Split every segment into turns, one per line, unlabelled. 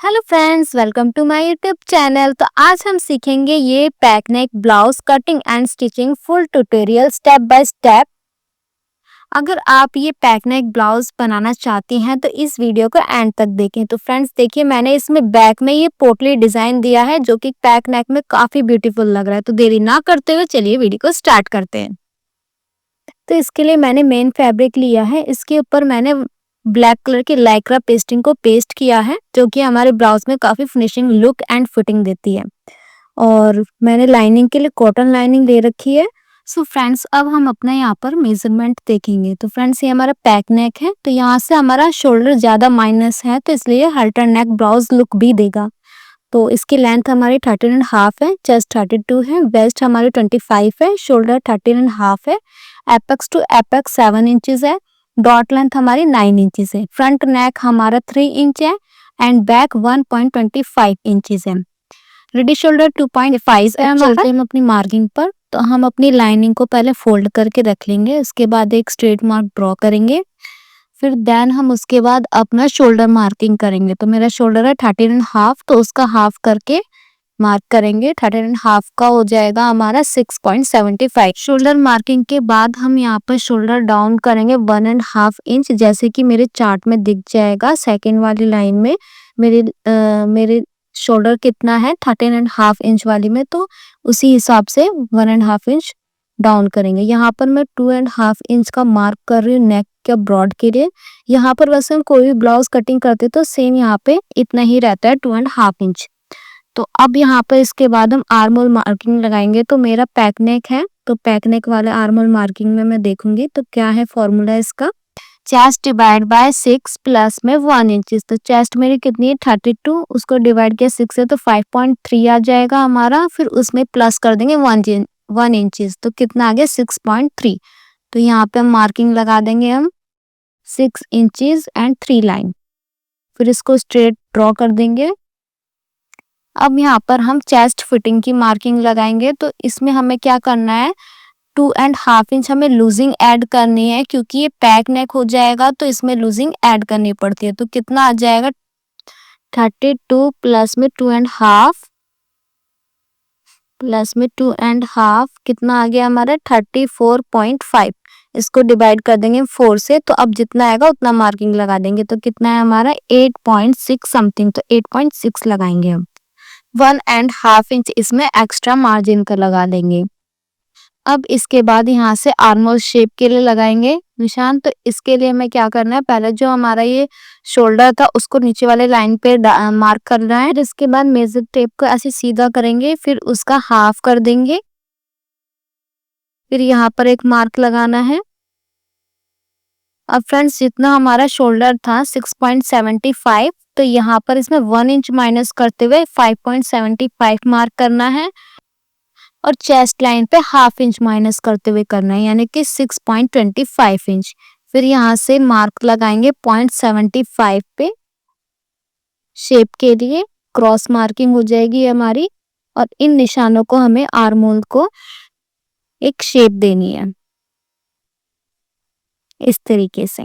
Hello friends, welcome to my YouTube channel. तो आज हम सीखेंगे ये pack neck blouse cutting and stitching full tutorial step by step. अगर आप ये पैक नेक ब्लाउज बनाना चाहती हैं तो इस वीडियो को एंड तक देखें। तो फ्रेंड्स देखिए, मैंने इसमें बैक में ये पोटली डिजाइन दिया है जो कि पैक नेक में काफी ब्यूटीफुल लग रहा है। तो देरी ना करते हुए चलिए वीडियो को स्टार्ट करते हैं। तो इसके लिए मैंने मेन फैब्रिक लिया है, इसके ऊपर मैंने ब्लैक कलर की लाइक्रा पेस्टिंग को पेस्ट किया है जो कि हमारे ब्लाउज में काफी फिनिशिंग लुक एंड फिटिंग देती है। और मैंने लाइनिंग के लिए कॉटन लाइनिंग ले रखी है। सो फ्रेंड्स, अब हम अपना यहाँ पर मेजरमेंट देखेंगे। तो फ्रेंड्स, ये हमारा पैक नेक है, तो यहाँ से हमारा शोल्डर ज्यादा माइनस है, तो इसलिए हल्टर नेक ब्लाउज लुक भी देगा। तो इसकी लेंथ हमारी 13.5 है, चेस्ट 32 है, वेस्ट हमारी 25 है, शोल्डर 13.5 है, एपेक्स टू एपेक्स 7 इंचेस है, डॉट लेंथ हमारी 9 इंचेस है, फ्रंट नेक हमारा 3 इंच है एंड बैक 1.25 इंचेस है, रेडी शोल्डर 2.5 है। चलते हैं हम अपनी मार्किंग पर। तो हम अपनी लाइनिंग को पहले फोल्ड करके रख लेंगे, उसके बाद एक स्ट्रेट मार्क ड्रॉ करेंगे, फिर देन हम उसके बाद अपना शोल्डर मार्किंग करेंगे। तो मेरा शोल्डर है 13.5, तो उसका हाफ करके मार्क करेंगे। 13.5 का हो जाएगा हमारा 6.75। शोल्डर मार्किंग के बाद हम यहाँ पर शोल्डर डाउन करेंगे 1.5 इंच, जैसे कि मेरे चार्ट में दिख जाएगा सेकेंड वाली लाइन में। मेरे शोल्डर कितना है 13.5 इंच वाली में, तो उसी हिसाब से 1.5 इंच डाउन करेंगे। यहाँ पर मैं 2.5 इंच का मार्क कर रही हूँ नेक के ब्रॉड के लिए। यहाँ पर वैसे हम कोई भी ब्लाउज कटिंग करते तो सेम यहाँ पे इतना ही रहता है 2.5 इंच। तो अब यहाँ पर इसके बाद हम आर्म होल मार्किंग लगाएंगे। तो मेरा पैक नेक है, तो पैक नेक वाले आर्म होल मार्किंग में मैं देखूंगी तो क्या है फॉर्मूला इसका। चेस्ट डिवाइड बाय 6 प्लस में 1 इंचेस। तो चेस्ट मेरी कितनी है 32, उसको डिवाइड किया 6 से तो 5.3 आ जाएगा हमारा, फिर उसमें प्लस कर देंगे 1 इंचेस, तो कितना आ गया 6.3। तो यहाँ पे हम मार्किंग लगा देंगे हम 6 इंचेस एंड 3 लाइन, फिर इसको स्ट्रेट ड्रॉ कर देंगे। अब यहाँ पर हम चेस्ट फिटिंग की मार्किंग लगाएंगे। तो इसमें हमें क्या करना है, 2.5 इंच हमें लूजिंग ऐड करनी है, क्योंकि ये पैक नेक हो जाएगा तो इसमें लूजिंग ऐड करनी पड़ती है। तो कितना आ जाएगा 32 प्लस में 2.5 प्लस में 2.5 कितना आ गया हमारा 34.5। इसको डिवाइड कर देंगे 4 से, तो अब जितना आएगा उतना मार्किंग लगा देंगे। तो कितना है हमारा 8.6 समथिंग, तो 8.6 लगाएंगे हम। 1.5 इंच इसमें एक्स्ट्रा मार्जिन का लगा देंगे। अब इसके बाद यहाँ से आर्म होल शेप के लिए लगाएंगे निशान। तो इसके लिए हमें क्या करना है, पहले जो हमारा ये शोल्डर था उसको नीचे वाले लाइन पे मार्क करना है। इसके बाद मेजर टेप को ऐसे सीधा करेंगे, फिर उसका हाफ कर देंगे, फिर यहाँ पर एक मार्क लगाना है। अब फ्रेंड्स, जितना हमारा शोल्डर था 6.75, तो यहाँ पर इसमें 1 इंच माइनस करते हुए 5.75 मार्क करना है, और चेस्ट लाइन पे हाफ इंच माइनस करते हुए करना है, यानी कि 6.25 इंच। फिर यहाँ से मार्क लगाएंगे 0.75 पे शेप के लिए, क्रॉस मार्किंग हो जाएगी हमारी। और इन निशानों को हमें आर्म होल को एक शेप देनी है इस तरीके से।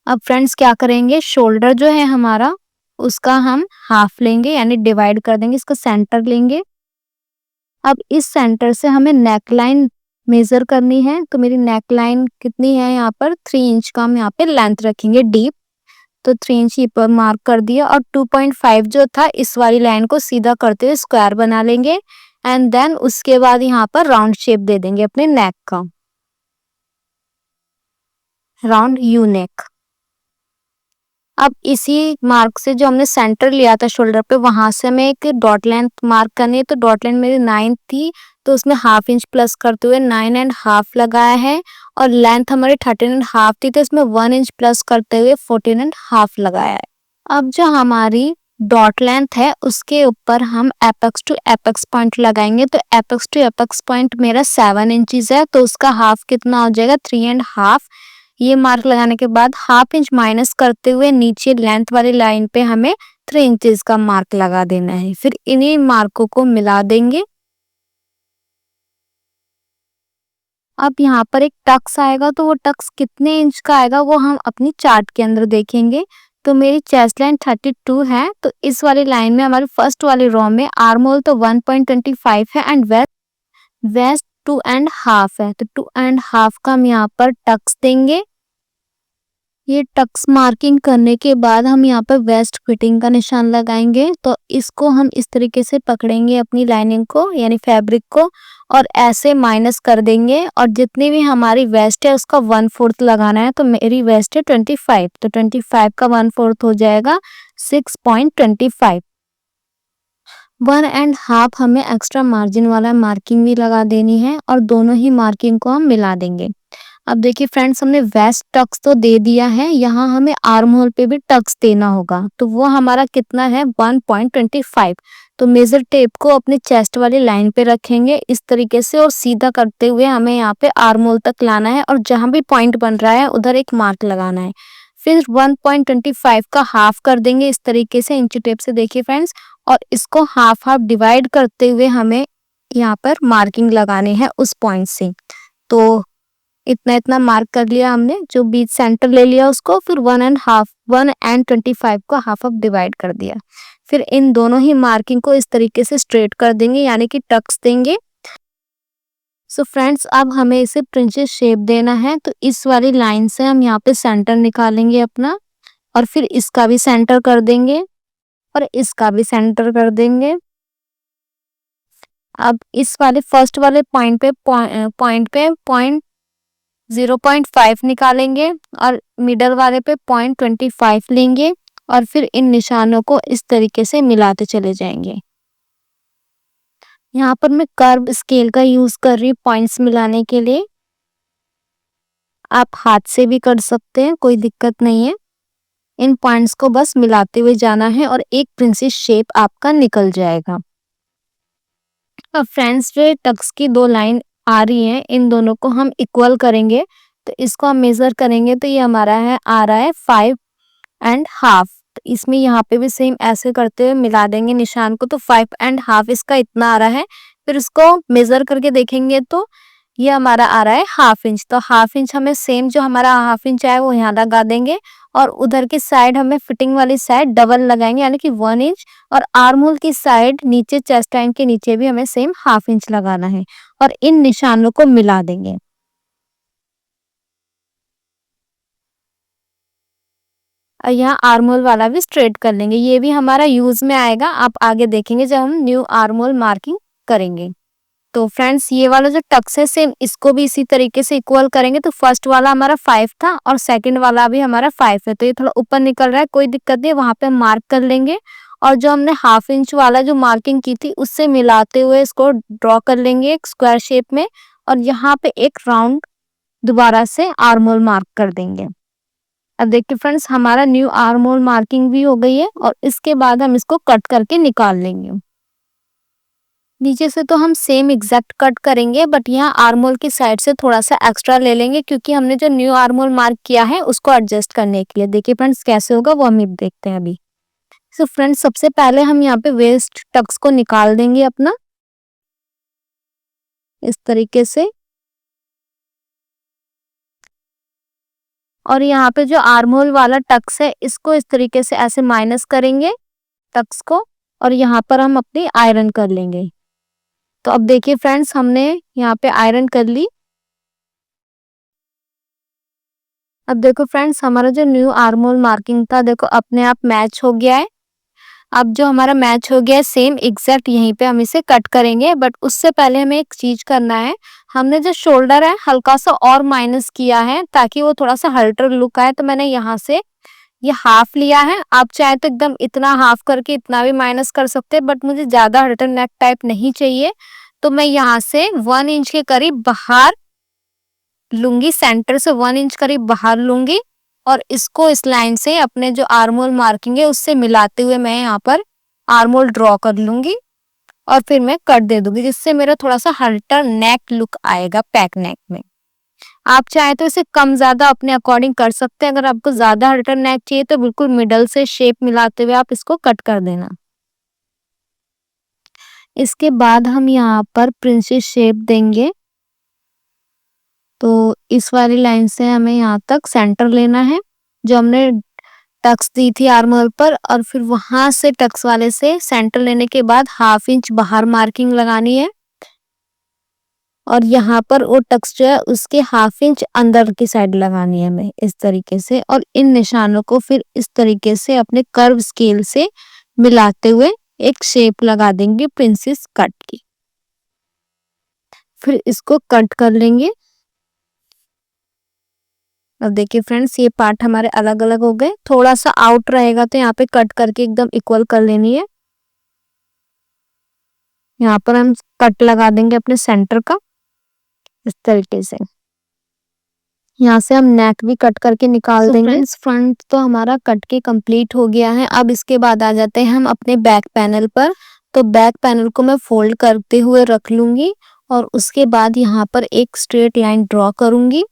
अब फ्रेंड्स क्या करेंगे, शोल्डर जो है हमारा उसका हम हाफ लेंगे, यानी डिवाइड कर देंगे, इसका सेंटर लेंगे। अब इस सेंटर से हमें नेक लाइन मेजर करनी है। तो मेरी नेक लाइन कितनी है, यहाँ पर 3 इंच का हम यहाँ पे लेंथ रखेंगे डीप। तो 3 इंच पर मार्क कर दिया, और 2.5 जो था इस वाली लाइन को सीधा करते हुए स्क्वायर बना लेंगे, एंड देन उसके बाद यहाँ पर राउंड शेप दे देंगे अपने नेक का, राउंड यू नेक। अब इसी मार्क से जो हमने सेंटर लिया था शोल्डर पे, वहां से हमें एक डॉट लेंथ मार्क करनी है। तो डॉट लेंथ मेरी 9 थी, तो उसमें हाफ इंच प्लस करते हुए 9.5 लगाया है, और लेंथ हमारी 13.5 थी, तो इसमें 1 इंच प्लस करते हुए 14.5 लगाया है। अब जो हमारी डॉट लेंथ है उसके ऊपर हम एपेक्स टू एपेक्स पॉइंट लगाएंगे। तो एपेक्स टू एपेक्स पॉइंट मेरा 7 इंचेस है, तो उसका हाफ कितना हो जाएगा 3.5। ये मार्क लगाने के बाद हाफ इंच माइनस करते हुए नीचे लेंथ वाली लाइन पे हमें 3 इंचेस का मार्क लगा देना है। फिर इन्हीं मार्कों को मिला देंगे। अब यहाँ पर एक टक्स आएगा, तो वो टक्स कितने इंच का आएगा वो हम अपनी चार्ट के अंदर देखेंगे। तो मेरी चेस्ट लाइन 32 है, तो इस वाली लाइन में हमारी फर्स्ट वाली रो में आर्म होल तो 1.25 है एंड वेस्ट 2.5 है, तो 2.5 का हम यहाँ पर टक्स देंगे। ये टक्स मार्किंग करने के बाद हम यहाँ पर वेस्ट फिटिंग का निशान लगाएंगे। तो इसको हम इस तरीके से पकड़ेंगे अपनी लाइनिंग को यानी फैब्रिक को और ऐसे माइनस कर देंगे और जितनी भी हमारी वेस्ट है उसका 1/4 लगाना है। तो मेरी वेस्ट है 25, तो 25 का 1/4 हो जाएगा 6.25। 1.5 हमें एक्स्ट्रा मार्जिन वाला मार्किंग भी लगा देनी है और दोनों ही मार्किंग को हम मिला देंगे। अब देखिए फ्रेंड्स, हमने वेस्ट टक्स तो दे दिया है, यहाँ हमें आर्म होल पे भी टक्स देना होगा। तो वो हमारा कितना है 1.25। तो मेजर टेप को अपने चेस्ट वाली लाइन पे रखेंगे इस तरीके से और सीधा करते हुए हमें यहाँ पे आर्म होल तक लाना है और जहां भी पॉइंट बन रहा है उधर एक मार्क लगाना है। फिर 1.25 का हाफ कर देंगे इस तरीके से इंची टेप से, देखिए फ्रेंड्स, और इसको हाफ हाफ डिवाइड करते हुए हमें यहाँ पर मार्किंग लगाने हैं उस पॉइंट से। तो इतना इतना मार्क कर लिया हमने, जो बीच सेंटर ले लिया उसको, फिर 1.25 को हाफ हाफ डिवाइड कर दिया। फिर इन दोनों ही मार्किंग को इस तरीके से स्ट्रेट कर देंगे यानी कि टक्स देंगे। सो फ्रेंड्स, अब हमें इसे प्रिंसेस शेप देना है, तो इस वाली लाइन से हम यहाँ पे सेंटर निकालेंगे अपना और फिर इसका भी सेंटर कर देंगे और इसका भी सेंटर कर देंगे। अब इस वाले फर्स्ट वाले पॉइंट पे 0.5 निकालेंगे और मिडल वाले पे 0.25 लेंगे और फिर इन निशानों को इस तरीके से मिलाते चले जाएंगे। यहाँ पर मैं कर्व स्केल का यूज कर रही हूँ पॉइंट्स मिलाने के लिए। आप हाथ से भी कर सकते हैं, कोई दिक्कत नहीं है। इन पॉइंट्स को बस मिलाते हुए जाना है और एक प्रिंसेस शेप आपका निकल जाएगा। अब फ्रेंड्स, जो टक्स की दो लाइन आ रही है इन दोनों को हम इक्वल करेंगे। तो इसको हम मेजर करेंगे तो ये हमारा है आ रहा है 5.5। तो इसमें यहाँ पे भी सेम ऐसे करते हुए मिला देंगे निशान को, तो 5.5 इसका इतना आ रहा है। फिर इसको मेजर करके देखेंगे तो ये हमारा आ रहा है 1/2 इंच। तो 1/2 इंच हमें सेम जो हमारा 1/2 इंच है वो यहाँ लगा देंगे और उधर की साइड हमें फिटिंग वाली साइड डबल लगाएंगे यानी कि 1 इंच और आर्म होल की साइड नीचे चेस्ट लाइन के नीचे भी हमें सेम 1/2 इंच लगाना है और इन निशानों को मिला देंगे। और यहाँ आर्म होल वाला भी स्ट्रेट कर लेंगे, ये भी हमारा यूज में आएगा, आप आगे देखेंगे जब हम न्यू आर्म होल मार्किंग करेंगे। तो फ्रेंड्स, ये वाला जो टक्स है सेम इसको भी इसी तरीके से इक्वल करेंगे। तो फर्स्ट वाला हमारा 5 था और सेकंड वाला भी हमारा 5 है, तो ये थोड़ा ऊपर निकल रहा है, कोई दिक्कत नहीं, वहां पे मार्क कर लेंगे और जो हमने 1/2 इंच वाला जो मार्किंग की थी उससे मिलाते हुए इसको ड्रॉ कर लेंगे एक स्क्वायर शेप में और यहाँ पे एक राउंड दोबारा से आर्म होल मार्क कर देंगे। अब देखिए फ्रेंड्स, हमारा न्यू आर्म होल मार्किंग भी हो गई है और इसके बाद हम इसको कट करके निकाल लेंगे। नीचे से तो हम सेम एग्जैक्ट कट करेंगे बट यहाँ आर्म होल की साइड से थोड़ा सा एक्स्ट्रा ले लेंगे क्योंकि हमने जो न्यू आर्म होल मार्क किया है उसको एडजस्ट करने के लिए। देखिए फ्रेंड्स, कैसे होगा वो हम देखते हैं अभी। सो फ्रेंड्स, सबसे पहले हम यहाँ पे वेस्ट टक्स को निकाल देंगे अपना इस तरीके से और यहाँ पे जो आर्म होल वाला टक्स है इसको इस तरीके से ऐसे माइनस करेंगे टक्स को और यहाँ पर हम अपनी आयरन कर लेंगे। तो अब देखिए फ्रेंड्स, हमने यहाँ पे आयरन कर ली। अब देखो फ्रेंड्स, हमारा जो न्यू आर्म होल मार्किंग था देखो अपने आप मैच हो गया है। अब जो हमारा मैच हो गया है सेम एग्जैक्ट यहीं पे हम इसे कट करेंगे बट उससे पहले हमें एक चीज करना है। हमने जो शोल्डर है हल्का सा और माइनस किया है ताकि वो थोड़ा सा हल्टर लुक आए, तो मैंने यहाँ से ये हाफ लिया है। आप चाहे तो एकदम इतना हाफ करके इतना भी माइनस कर सकते हैं बट मुझे ज्यादा हल्टर नेक टाइप नहीं चाहिए, तो मैं यहाँ से 1 इंच के करीब बाहर लूंगी, सेंटर से 1 इंच करीब बाहर लूंगी और इसको इस लाइन से अपने जो आर्म होल मार्किंग है उससे मिलाते हुए मैं यहाँ पर आर्म होल ड्रॉ कर लूंगी और फिर मैं कट दे दूंगी, जिससे मेरा थोड़ा सा हल्टर नेक लुक आएगा पैक नेक में। आप चाहे तो इसे कम ज्यादा अपने अकॉर्डिंग कर सकते हैं। अगर आपको ज्यादा हल्टर नेक चाहिए तो बिल्कुल मिडल से शेप मिलाते हुए आप इसको कट कर देना। इसके बाद हम यहाँ पर प्रिंसेस शेप देंगे। तो इस वाली लाइन से हमें यहाँ तक सेंटर लेना है। जो हमने टक्स दी थी आर्म होल पर, और फिर वहां से टक्स वाले से सेंटर लेने के बाद 1/2 इंच बाहर मार्किंग लगानी है, और यहाँ पर वो टक्स जो है उसके 1/2 इंच अंदर की साइड लगानी है हमें इस तरीके से। और इन निशानों को फिर इस तरीके से अपने कर्व स्केल से मिलाते हुए एक शेप लगा देंगे प्रिंसेस कट की। फिर इसको कट कर लेंगे। अब देखिए फ्रेंड्स, ये पार्ट हमारे अलग अलग हो गए। थोड़ा सा आउट रहेगा तो यहाँ पे कट करके एकदम इक्वल कर लेनी है। यहाँ पर हम कट लगा देंगे अपने सेंटर का इस तरीके से। यहाँ से हम नेक भी कट करके निकाल देंगे। फ्रेंड्स, फ्रंट तो हमारा कट के कंप्लीट हो गया है। अब इसके बाद आ जाते हैं हम अपने बैक पैनल पर। तो बैक पैनल को मैं फोल्ड करते हुए रख लूंगी, और उसके बाद यहाँ पर एक स्ट्रेट लाइन ड्रॉ करूंगी,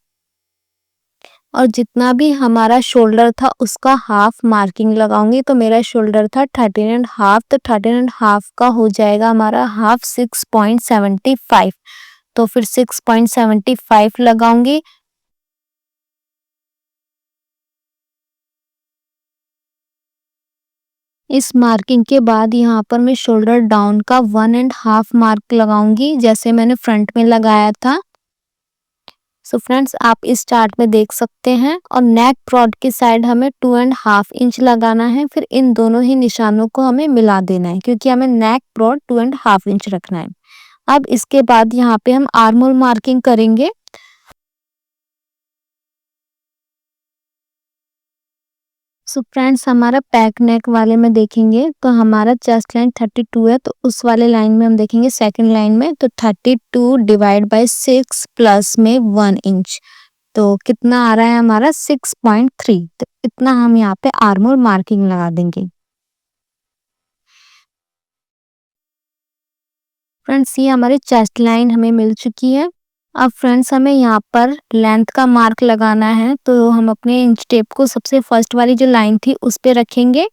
और जितना भी हमारा शोल्डर था उसका हाफ मार्किंग लगाऊंगी। तो मेरा शोल्डर था 13.5, तो 13.5 का हो जाएगा हमारा हाफ 6.75। तो फिर 6.75 लगाऊंगी। इस मार्किंग के बाद यहाँ पर मैं शोल्डर डाउन का 1.5 मार्क लगाऊंगी, जैसे मैंने फ्रंट में लगाया था। सो फ्रेंड्स, आप इस चार्ट में देख सकते हैं। और नेक प्रॉड की साइड हमें 2.5 इंच लगाना है। फिर इन दोनों ही निशानों को हमें मिला देना है, क्योंकि हमें नेक प्रॉड 2.5 इंच रखना है। अब इसके बाद यहाँ पे हम आर्म होल मार्किंग करेंगे। सो फ्रेंड्स, हमारा पैक नेक वाले में देखेंगे तो हमारा चेस्ट लाइन 32 है, तो उस वाले लाइन में हम देखेंगे सेकंड लाइन में, तो 32 डिवाइड बाय 6 प्लस में 1 इंच, तो कितना आ रहा है हमारा 6.3। तो इतना हम यहाँ पे आर्म होल मार्किंग लगा देंगे। फ्रेंड्स, ये हमारी चेस्ट लाइन हमें मिल चुकी है। अब फ्रेंड्स, हमें यहाँ पर लेंथ का मार्क लगाना है। तो हम अपने इंच टेप को सबसे फर्स्ट वाली जो लाइन थी उस पे रखेंगे,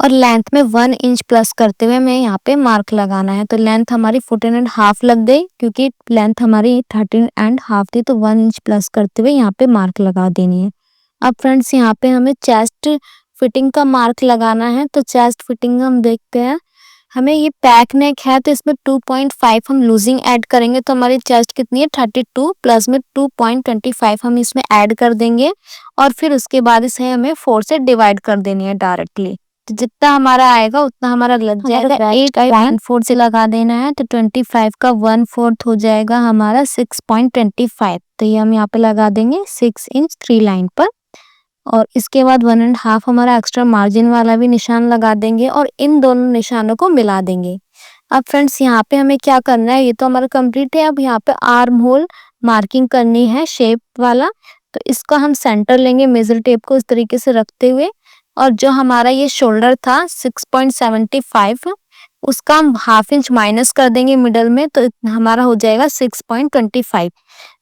और लेंथ में 1 इंच प्लस करते हुए हमें यहाँ पे मार्क लगाना है। तो लेंथ हमारी 14.5 लग गई, क्योंकि लेंथ हमारी 13.5 थी, तो 1 इंच प्लस करते हुए यहाँ पे मार्क लगा देनी है। अब फ्रेंड्स, यहाँ पे हमें चेस्ट फिटिंग का मार्क लगाना है। तो चेस्ट फिटिंग हम देखते हैं। हमें ये पैक नेक है, तो इसमें 2.5 हम लूजिंग ऐड करेंगे, तो हमारी चेस्ट कितनी है 32 प्लस में 2.25 हम इसमें ऐड कर देंगे, और फिर उसके बाद इसे हमें 4 से डिवाइड कर देनी है डायरेक्टली। तो जितना हमारा आएगा उतना हमारा लग जाएगा। 8.4 से लगा देना है, तो 25 का 1/4 हो जाएगा हमारा 6.25। तो ये हम यहाँ पे लगा देंगे 6 इंच 3 लाइन पर, और इसके बाद 1.5 हमारा एक्स्ट्रा मार्जिन वाला भी निशान लगा देंगे, और इन दोनों निशानों को मिला देंगे। अब फ्रेंड्स, यहाँ पे हमें क्या करना है, ये तो हमारा कंप्लीट है। अब यहाँ पे आर्म होल मार्किंग करनी है शेप वाला। तो इसका हम सेंटर लेंगे मेजर टेप को इस तरीके से रखते हुए, और जो हमारा ये शोल्डर था 6.75, उसका हम 1/2 इंच माइनस कर देंगे मिडल में, तो हमारा हो जाएगा 6.25।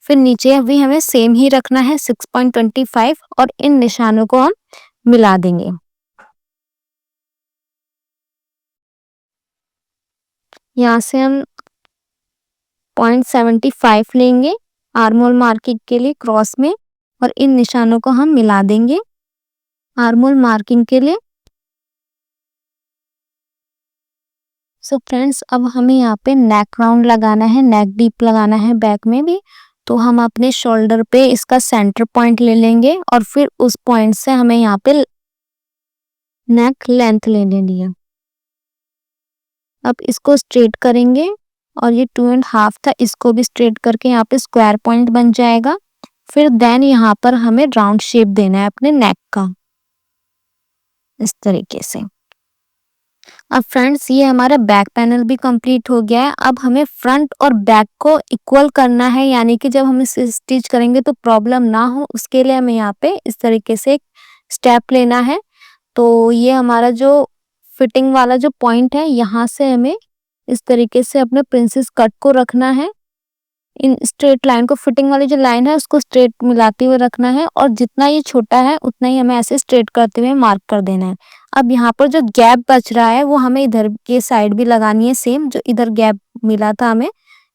फिर नीचे भी हमें सेम ही रखना है 6.25, और इन निशानों को हम मिला देंगे। यहाँ से हम 0.75 लेंगे आर्म होल मार्किंग के लिए क्रॉस में, और इन निशानों को हम मिला देंगे आर्म होल मार्किंग के लिए। सो फ्रेंड्स, अब हमें यहाँ पे नेक राउंड लगाना है, नेक डीप लगाना है बैक में भी। तो हम अपने शोल्डर पे इसका सेंटर पॉइंट ले लेंगे, और फिर उस पॉइंट से हमें यहाँ पे नेक लेंथ ले लेनी है। अब इसको स्ट्रेट करेंगे, और ये 2.5 था, इसको भी स्ट्रेट करके यहाँ पे स्क्वायर पॉइंट बन जाएगा। फिर देन यहाँ पर हमें राउंड शेप देना है अपने नेक का इस तरीके से। अब फ्रेंड्स, ये हमारा बैक पैनल भी कंप्लीट हो गया है। अब हमें फ्रंट और बैक को इक्वल करना है, यानी कि जब हम इसे स्टिच करेंगे तो प्रॉब्लम ना हो, उसके लिए हमें यहाँ पे इस तरीके से एक स्टेप लेना है। तो ये हमारा जो फिटिंग वाला जो पॉइंट है, यहाँ से हमें इस तरीके से अपने प्रिंसेस कट को रखना है। इन स्ट्रेट लाइन को, फिटिंग वाली जो लाइन है उसको स्ट्रेट मिलाते हुए रखना है, और जितना ये छोटा है उतना ही हमें ऐसे स्ट्रेट करते हुए मार्क कर देना है। अब यहाँ पर जो गैप बच रहा है वो हमें इधर के साइड भी लगानी है, सेम जो इधर गैप मिला था हमें,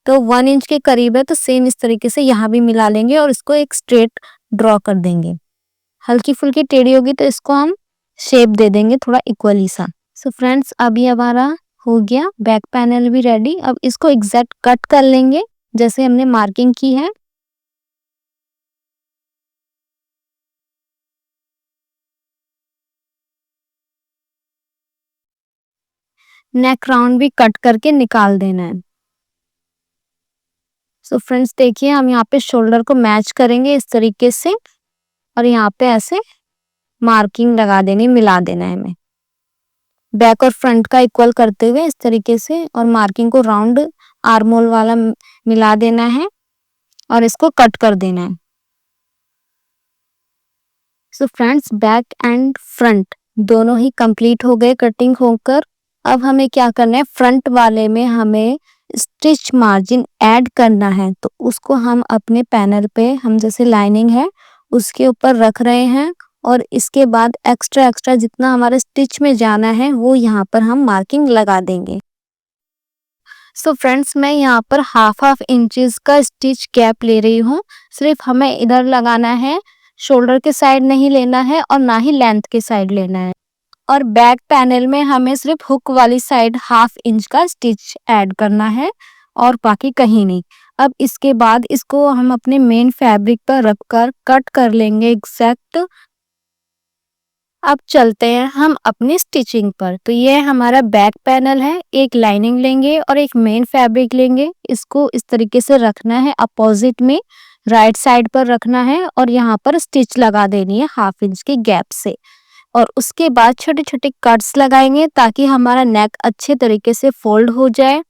तो 1 इंच के करीब है, तो सेम इस तरीके से यहाँ भी मिला लेंगे और इसको एक स्ट्रेट ड्रॉ कर देंगे। हल्की फुल्की टेढ़ी होगी तो इसको हम शेप दे देंगे थोड़ा इक्वली सा। सो फ्रेंड्स, अभी हमारा हो गया, बैक पैनल भी रेडी। अब इसको एग्जैक्ट कट कर लेंगे जैसे हमने मार्किंग की है। नेक राउंड भी कट करके निकाल देना है। सो फ्रेंड्स, देखिए हम यहाँ पे शोल्डर को मैच करेंगे इस तरीके से और यहाँ पे ऐसे मार्किंग लगा देनी, मिला देना है हमें बैक और फ्रंट का इक्वल करते हुए इस तरीके से, और मार्किंग को राउंड आर्म होल वाला मिला देना है और इसको कट कर देना है। So friends, back and front दोनों ही कंप्लीट हो गए कटिंग होकर। अब हमें क्या करना है, फ्रंट वाले में हमें स्टिच मार्जिन ऐड करना है, तो उसको हम अपने पैनल पे, हम जैसे लाइनिंग है उसके ऊपर रख रहे हैं और इसके बाद एक्स्ट्रा जितना हमारे स्टिच में जाना है वो यहाँ पर हम मार्किंग लगा देंगे। सो फ्रेंड्स, मैं यहाँ पर हाफ इंचेस का स्टिच गैप ले रही हूँ। सिर्फ हमें इधर लगाना है, शोल्डर के साइड नहीं लेना है और ना ही लेंथ के साइड लेना है। और बैक पैनल में हमें सिर्फ हुक वाली साइड हाफ इंच का स्टिच ऐड करना है और बाकी कहीं नहीं। अब इसके बाद इसको हम अपने मेन फैब्रिक पर रखकर कट कर लेंगे एग्जैक्ट। अब चलते हैं हम अपनी स्टिचिंग पर। तो ये हमारा बैक पैनल है, एक लाइनिंग लेंगे और एक मेन फैब्रिक लेंगे। इसको इस तरीके से रखना है, अपोजिट में राइट साइड पर रखना है और यहाँ पर स्टिच लगा देनी है हाफ इंच के गैप से। और उसके बाद छोटे छोटे कट्स लगाएंगे ताकि हमारा नेक अच्छे तरीके से फोल्ड हो जाए।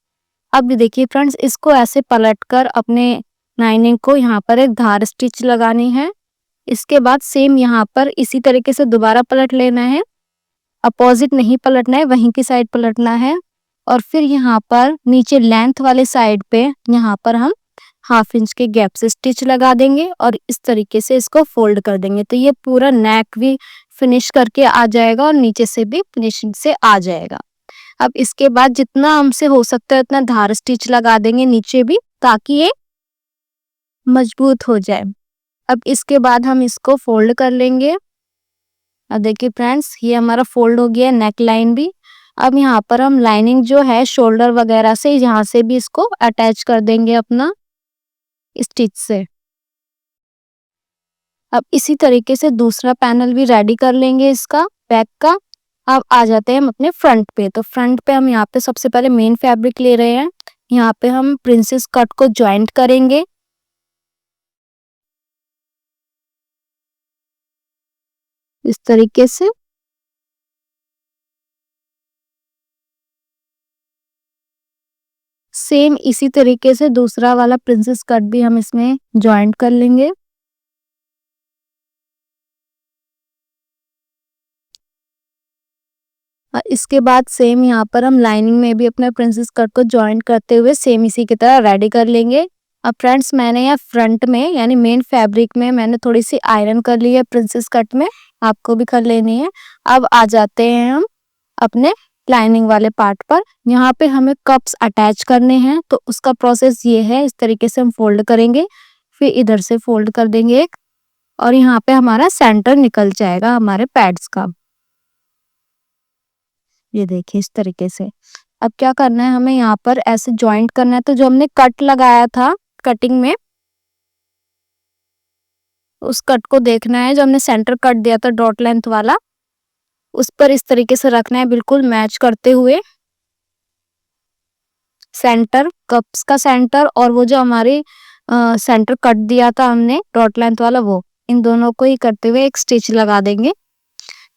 अब देखिए फ्रेंड्स, इसको ऐसे पलटकर अपने लाइनिंग को यहाँ पर एक धार स्टिच लगानी है। इसके बाद सेम यहाँ पर इसी तरीके से दोबारा पलट लेना है, अपोजिट नहीं पलटना है, वहीं की साइड पलटना है। और फिर यहाँ पर नीचे लेंथ वाले साइड पे यहाँ पर हम हाफ इंच के गैप से स्टिच लगा देंगे और इस तरीके से इसको फोल्ड कर देंगे। तो ये पूरा नेक भी फिनिश करके आ जाएगा और नीचे से भी फिनिशिंग से आ जाएगा। अब इसके बाद जितना हमसे हो सकता है उतना धार स्टिच लगा देंगे नीचे भी, ताकि ये मजबूत हो जाए। अब इसके बाद हम इसको फोल्ड कर लेंगे। अब देखिए फ्रेंड्स, ये हमारा फोल्ड हो गया नेक लाइन भी। अब यहाँ पर हम लाइनिंग जो है शोल्डर वगैरह से, यहाँ से भी इसको अटैच कर देंगे अपना स्टिच से। अब इसी तरीके से दूसरा पैनल भी रेडी कर लेंगे इसका, बैक का। अब आ जाते हैं हम अपने फ्रंट पे। तो फ्रंट पे हम यहाँ पे सबसे पहले मेन फैब्रिक ले रहे हैं। यहाँ पे हम प्रिंसेस कट को ज्वाइंट करेंगे इस तरीके से। सेम इसी तरीके से दूसरा वाला प्रिंसेस कट भी हम इसमें ज्वाइंट कर लेंगे। और इसके बाद सेम यहाँ पर हम लाइनिंग में भी अपने प्रिंसेस कट को ज्वाइंट करते हुए सेम इसी की तरह रेडी कर लेंगे। अब फ्रेंड्स, मैंने यहाँ फ्रंट में यानी मेन फैब्रिक में मैंने थोड़ी सी आयरन कर ली है प्रिंसेस कट में, आपको भी कर लेनी है। अब आ जाते हैं हम अपने लाइनिंग वाले पार्ट पर। यहाँ पे हमें कप्स अटैच करने हैं, तो उसका प्रोसेस ये है, इस तरीके से हम फोल्ड करेंगे, फिर इधर से फोल्ड कर देंगे एक, और यहाँ पे हमारा सेंटर निकल जाएगा हमारे पैड्स का। ये देखिए इस तरीके से। अब क्या करना है, हमें यहाँ पर ऐसे ज्वाइंट करना है। तो जो हमने कट लगाया था कटिंग में, उस कट को देखना है, जो हमने सेंटर कट दिया था डॉट लेंथ वाला, उस पर इस तरीके से रखना है बिल्कुल मैच करते हुए। सेंटर, कप्स का सेंटर और वो जो हमारे सेंटर कट दिया था हमने डॉट लेंथ वाला, वो इन दोनों को ही करते हुए एक स्टिच लगा देंगे।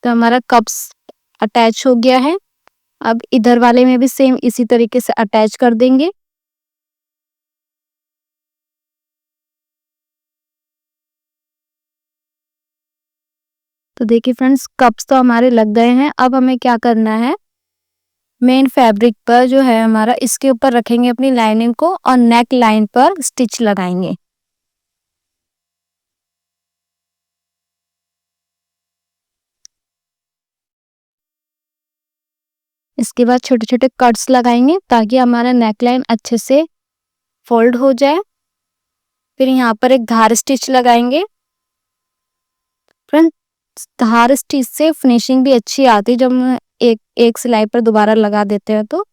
तो हमारा कप्स अटैच हो गया है। अब इधर वाले में भी सेम इसी तरीके से अटैच कर देंगे। तो देखिए फ्रेंड्स, कप्स तो हमारे लग गए हैं। अब हमें क्या करना है, मेन फैब्रिक पर जो है हमारा, इसके ऊपर रखेंगे अपनी लाइनिंग को और नेक लाइन पर स्टिच लगाएंगे। इसके बाद छोटे छोटे कट्स लगाएंगे ताकि हमारा नेक लाइन अच्छे से फोल्ड हो जाए। फिर यहाँ पर एक धार स्टिच लगाएंगे। फ्रेंड्स, धार स्टिच से फिनिशिंग भी अच्छी आती है जब हम एक एक सिलाई पर दोबारा लगा देते हैं तो।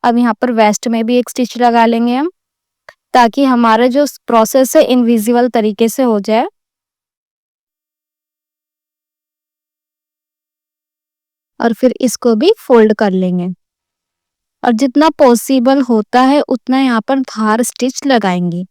अब यहाँ पर वेस्ट में भी एक स्टिच लगा लेंगे हम, ताकि हमारा जो प्रोसेस है इनविजिबल तरीके से हो जाए। और फिर इसको भी फोल्ड कर लेंगे और जितना पॉसिबल होता है उतना यहाँ पर धार स्टिच लगाएंगे।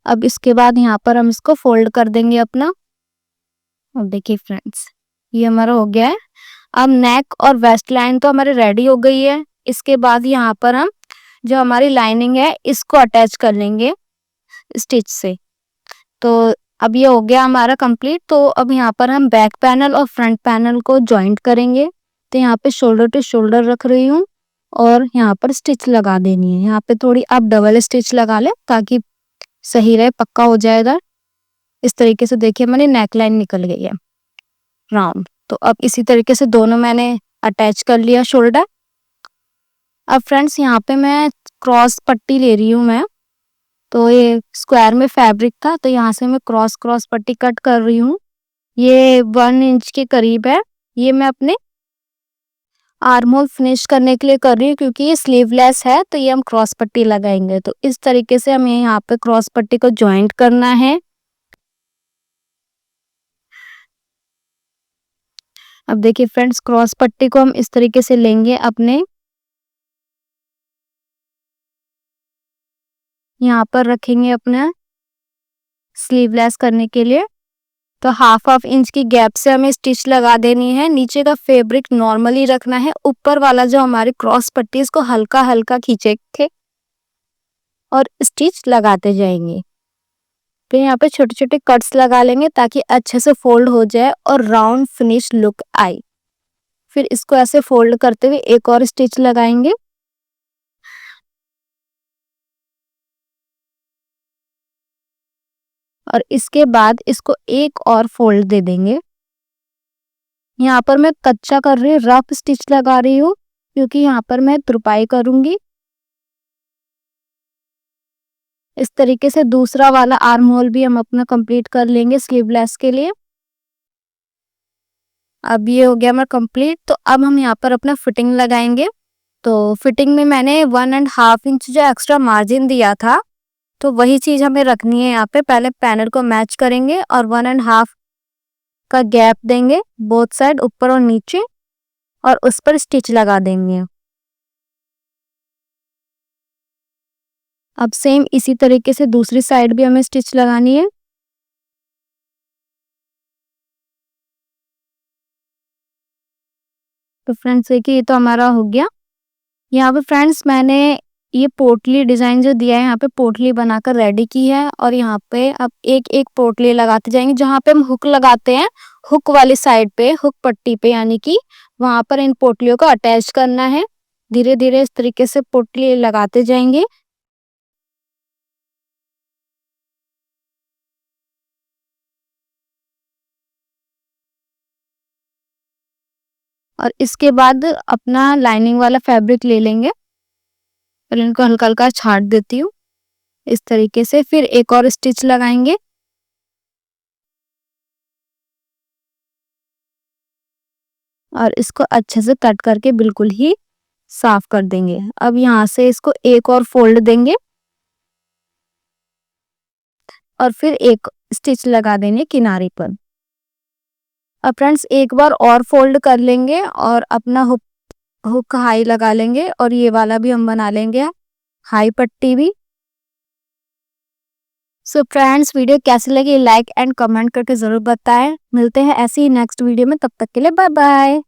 अब इसके बाद यहाँ पर हम इसको फोल्ड कर देंगे अपना। अब देखिए फ्रेंड्स, ये हमारा हो गया है। अब नेक और वेस्ट लाइन तो हमारी रेडी हो गई है। इसके बाद यहाँ पर हम जो हमारी लाइनिंग है इसको अटैच कर लेंगे स्टिच से। तो अब ये हो गया हमारा कंप्लीट। तो अब यहाँ पर हम बैक पैनल और फ्रंट पैनल को जॉइंट करेंगे। तो यहाँ पे शोल्डर टू शोल्डर रख रही हूँ और यहाँ पर स्टिच लगा देनी है। यहाँ पे थोड़ी आप डबल स्टिच लगा ले ताकि सही रहे, पक्का हो जाएगा। इस तरीके से देखिए हमारी नेक लाइन निकल गई है राउंड। तो अब इसी तरीके से दोनों मैंने अटैच कर लिया शोल्डर। अब फ्रेंड्स यहाँ पे मैं क्रॉस पट्टी ले रही हूँ मैं। तो ये स्क्वायर में फैब्रिक था तो यहाँ से मैं क्रॉस क्रॉस पट्टी कट कर रही हूँ। ये 1 इंच के करीब है। ये मैं अपने आर्म होल फिनिश करने के लिए कर रही हूँ क्योंकि ये स्लीवलेस है तो ये हम क्रॉस पट्टी लगाएंगे। तो इस तरीके से हमें यहाँ पे क्रॉस पट्टी को ज्वाइंट करना है। अब देखिए फ्रेंड्स, क्रॉस पट्टी को हम इस तरीके से लेंगे अपने यहाँ पर रखेंगे अपना स्लीवलेस करने के लिए। तो हाफ इंच की गैप से हमें स्टिच लगा देनी है। नीचे का फैब्रिक नॉर्मली रखना है। ऊपर वाला जो हमारी क्रॉस पट्टी है इसको हल्का हल्का खींचेंगे और स्टिच लगाते जाएंगे। फिर यहाँ पे छोटे छोटे कट्स लगा लेंगे ताकि अच्छे से फोल्ड हो जाए और राउंड फिनिश लुक आए। फिर इसको ऐसे फोल्ड करते हुए एक और स्टिच लगाएंगे। और इसके बाद इसको एक और फोल्ड दे देंगे। यहाँ पर मैं कच्चा कर रही हूँ, रफ स्टिच लगा रही हूँ क्योंकि यहाँ पर मैं तुरपाई करूंगी। इस तरीके से दूसरा वाला आर्म होल भी हम अपना कंप्लीट कर लेंगे स्लीवलेस के लिए। अब ये हो गया हमारा कंप्लीट। तो अब हम यहाँ पर अपना फिटिंग लगाएंगे। तो फिटिंग में मैंने 1.5 इंच जो एक्स्ट्रा मार्जिन दिया था तो वही चीज हमें रखनी है। यहाँ पे पहले पैनल को मैच करेंगे और 1.5 का गैप देंगे बोथ साइड, ऊपर और नीचे, और उस पर स्टिच लगा देंगे। अब सेम इसी तरीके से दूसरी साइड भी हमें स्टिच लगानी है। तो फ्रेंड्स देखिए ये तो हमारा हो गया। यहाँ पे फ्रेंड्स मैंने ये पोटली डिजाइन जो दिया है यहाँ पे पोटली बनाकर रेडी की है। और यहाँ पे अब एक एक पोटली लगाते जाएंगे। जहाँ पे हम हुक लगाते हैं, हुक वाली साइड पे, हुक पट्टी पे, यानी कि वहां पर इन पोटलियों को अटैच करना है। धीरे धीरे इस तरीके से पोटली लगाते जाएंगे। और इसके बाद अपना लाइनिंग वाला फैब्रिक ले लेंगे और इनको हल्का हल्का छाट देती हूँ इस तरीके से। फिर एक और स्टिच लगाएंगे और इसको अच्छे से कट करके बिल्कुल ही साफ कर देंगे। अब यहाँ से इसको एक और फोल्ड देंगे और फिर एक स्टिच लगा देंगे किनारे पर। अब फ्रेंड्स एक बार और फोल्ड कर लेंगे और अपना हुक हुक हाई लगा लेंगे और ये वाला भी हम बना लेंगे हाई पट्टी भी। सो फ्रेंड्स, वीडियो कैसी लगी लाइक एंड कमेंट करके जरूर बताएं। मिलते हैं ऐसी ही नेक्स्ट वीडियो में, तब तक के लिए बाय बाय।